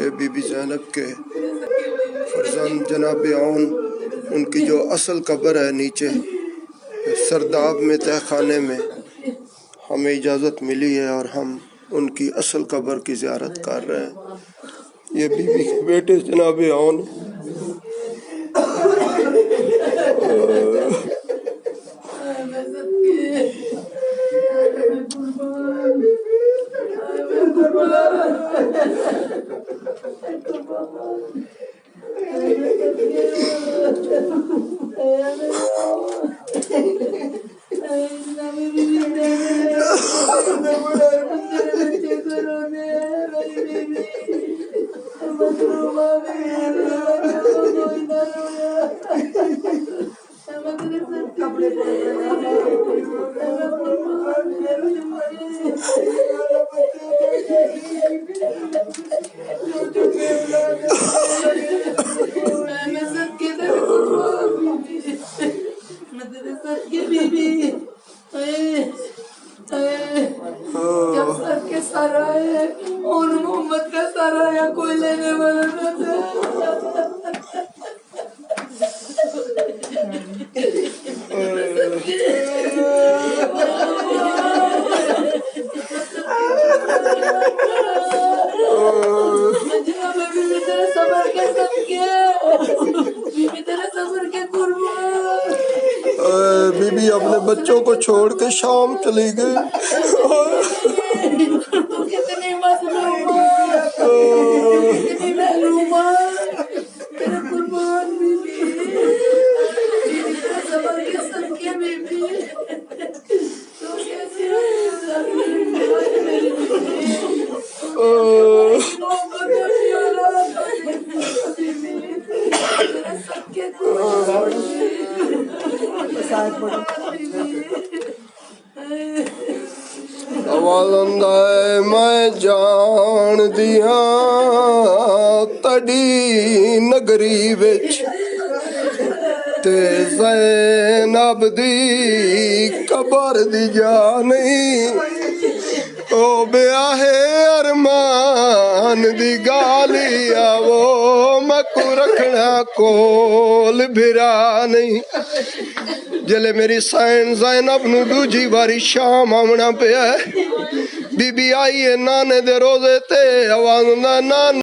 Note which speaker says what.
Speaker 1: ये बीबी ज़ैनब के फरजंद जनाब आउन, उनकी जो असल कब्र है नीचे सरदाब में तहखाने में हमें इजाज़त मिली है और हम उनकी असल कब्र की ज़ियारत कर रहे हैं। ये बीबी के बेटे जनाब आउन
Speaker 2: के सारा है और मोहम्मद का सारा है, कोई लेने वाला न था। सबर के सबके सबर के कुर्बान।
Speaker 1: बीबी अपने बच्चों को छोड़ के शाम चली गई।
Speaker 2: तू कितनी मजलूम तेरे कुर्बान बीबी, सबर के सबके बीबी, तू कैसी
Speaker 1: मैं जान दिया तड़ी नगरी विच ते ज़ैनब दी कबर दी जा नहीं, ओ ब्याहे अरमान दी गाली आवो मकू रखना कोल भिरा नहीं। जले मेरी सैन ज़ैनब नू दूजी बारी शाम आमना पिया, बीबी आई है नाने दे रोजे ते आवाज़ ना